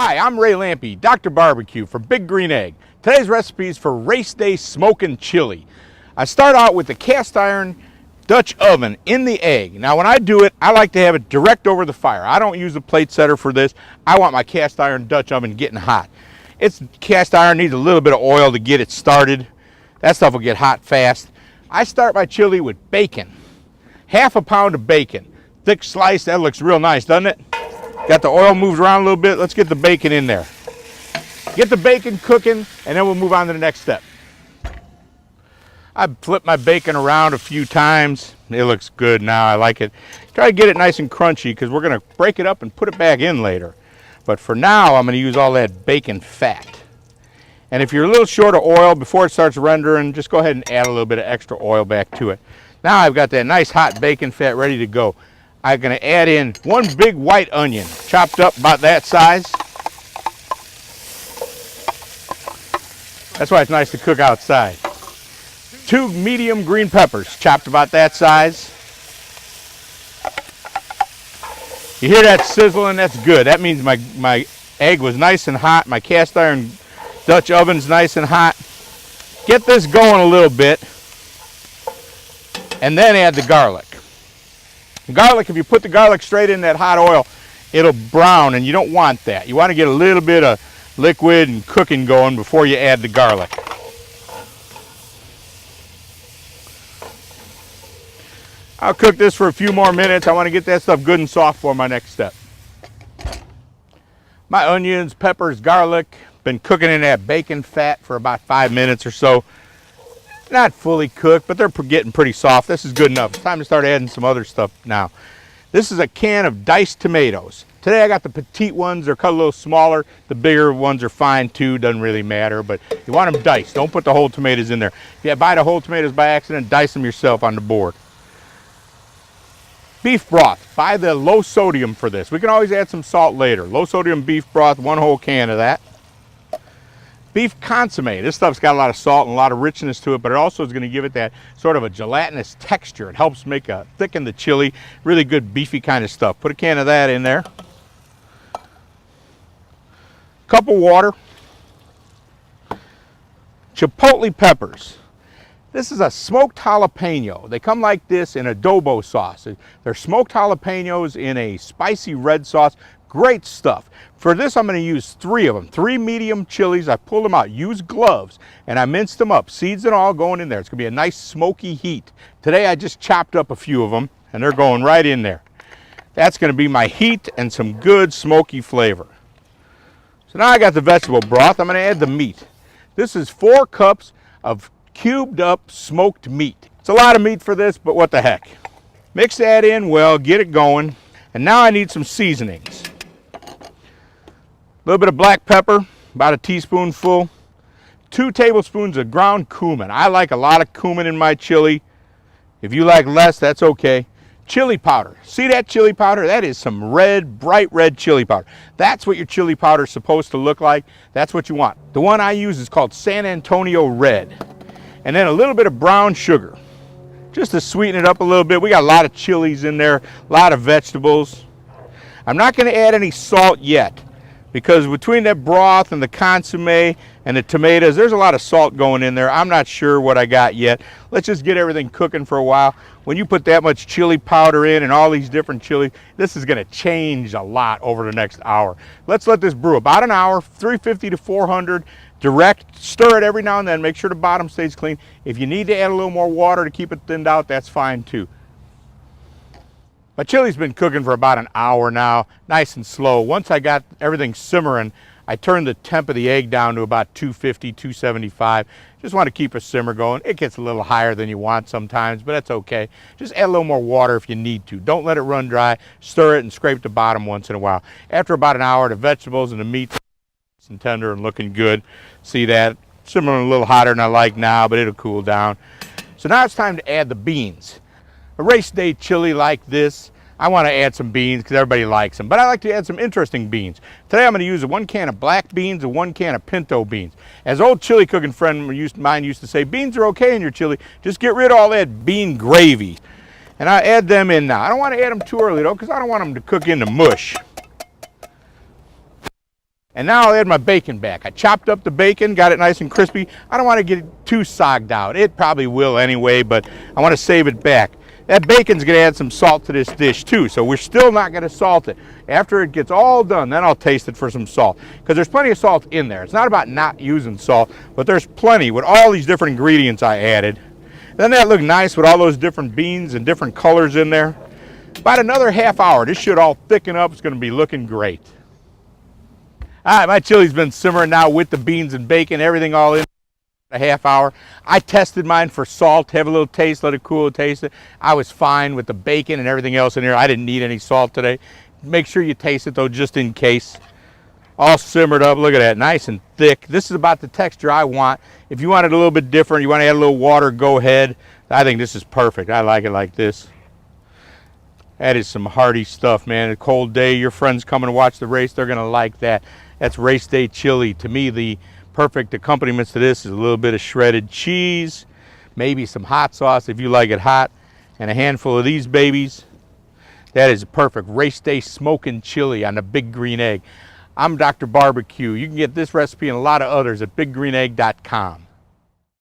Hi, I'm Ray Lampe, Dr. Barbecue for Big Green Egg. Today's recipe is for race day smoking chili. I start out with the cast iron Dutch oven in the egg. Now when I do it, I like to have it direct over the fire. I don't use a plate setter for this. I want my cast iron Dutch oven getting hot. It's cast iron, needs a little bit of oil to get it started. That stuff will get hot fast. I start my chili with bacon. Half a pound of bacon. Thick slice, that looks real nice, doesn't it? Got the oil moved around a little bit. Let's get the bacon in there. Get the bacon cooking, and then we'll move on to the next step. I flipped my bacon around a few times. It looks good now. I like it. Try to get it nice and crunchy because we're going to break it up and put it back in later. But for now, I'm going to use all that bacon fat. And if you're a little short of oil before it starts rendering, just go ahead and add a little bit of extra oil back to it. Now I've got that nice hot bacon fat ready to go. I'm going to add in one big white onion, chopped up about that size. That's why it's nice to cook outside. 2 medium green peppers, chopped about that size. You hear that sizzling? That's good. That means my egg was nice and hot. My cast iron Dutch oven's nice and hot. Get this going a little bit, and then add the garlic. Garlic, if you put the garlic straight in that hot oil, it'll brown, and you don't want that. You want to get a little bit of liquid and cooking going before you add the garlic. I'll cook this for a few more minutes. I want to get that stuff good and soft for my next step. My onions, peppers, garlic, been cooking in that bacon fat for about 5 minutes or so. Not fully cooked, but they're getting pretty soft. This is good enough. It's time to start adding some other stuff now. This is a can of diced tomatoes. Today I got the petite ones. They're cut a little smaller. The bigger ones are fine too. Doesn't really matter, but you want them diced. Don't put the whole tomatoes in there. If you buy the whole tomatoes by accident, dice them yourself on the board. Beef broth. Buy the low sodium for this. We can always add some salt later. Low sodium beef broth, 1 whole can of that. Beef consomme. This stuff's got a lot of salt and a lot of richness to it, but it also is going to give it that sort of a gelatinous texture. It helps thicken the chili. Really good beefy kind of stuff. Put a can of that in there. Cup of water. Chipotle peppers. This is a smoked jalapeno. They come like this in adobo sauce. They're smoked jalapenos in a spicy red sauce. Great stuff. For this, I'm going to use 3 of them. 3 medium chilies. I pulled them out. Use gloves, and I minced them up. Seeds and all going in there. It's going to be a nice smoky heat. Today, I just chopped up a few of them, and they're going right in there. That's going to be my heat and some good smoky flavor. So now I got the vegetable broth. I'm going to add the meat. This is 4 cups of cubed up smoked meat. It's a lot of meat for this, but what the heck. Mix that in well, get it going. And now I need some seasonings. A little bit of black pepper, about a teaspoonful. 2 tablespoons of ground cumin. I like a lot of cumin in my chili. If you like less, that's okay. Chili powder. See that chili powder? That is some red, bright red chili powder. That's what your chili powder is supposed to look like. That's what you want. The one I use is called San Antonio Red. And then a little bit of brown sugar, just to sweeten it up a little bit. We got a lot of chilies in there, a lot of vegetables. I'm not going to add any salt yet, because between that broth and the consomme and the tomatoes, there's a lot of salt going in there. I'm not sure what I got yet. Let's just get everything cooking for a while. When you put that much chili powder in and all these different chilies, this is going to change a lot over the next hour. Let's let this brew about an hour, 350 to 400. Direct, stir it every now and then, make sure the bottom stays clean. If you need to add a little more water to keep it thinned out, that's fine too. My chili's been cooking for about an hour now, nice and slow. Once I got everything simmering, I turned the temp of the egg down to about 250, 275. Just want to keep a simmer going. It gets a little higher than you want sometimes, but that's okay. Just add a little more water if you need to. Don't let it run dry. Stir it and scrape the bottom once in a while. After about an hour, the vegetables and the meat and tender and looking good. See that? Simmering a little hotter than I like now, but it'll cool down. So now it's time to add the beans. A race day chili like this, I want to add some beans because everybody likes them, but I like to add some interesting beans. Today I'm going to use 1 can of black beans and 1 can of pinto beans. As old chili cooking friend mine used to say, beans are okay in your chili, just get rid of all that bean gravy. And I add them in now. I don't want to add them too early though, because I don't want them to cook into mush. And now I'll add my bacon back. I chopped up the bacon, got it nice and crispy. I don't want to get it too sogged out. It probably will anyway, but I want to save it back. That bacon's going to add some salt to this dish too, so we're still not going to salt it. After it gets all done, then I'll taste it for some salt, because there's plenty of salt in there. It's not about not using salt, but there's plenty with all these different ingredients I added. Doesn't that look nice with all those different beans and different colors in there? About another half hour. This should all thicken up. It's going to be looking great. All right, my chili's been simmering now with the beans and bacon, everything all in a half hour. I tested mine for salt, have a little taste, let it cool, taste it. I was fine with the bacon and everything else in here. I didn't need any salt today. Make sure you taste it though, just in case. All simmered up, look at that, nice and thick. This is about the texture I want. If you want it a little bit different, you want to add a little water, go ahead. I think this is perfect. I like it like this. That is some hearty stuff, man. A cold day, your friends coming to watch the race, they're gonna like that. That's race day chili. To me, the perfect accompaniments to this is a little bit of shredded cheese, maybe some hot sauce if you like it hot, and a handful of these babies. That is perfect race day smoking chili on the Big Green Egg. I'm Dr. Barbecue. You can get this recipe and a lot of others at biggreenegg.com.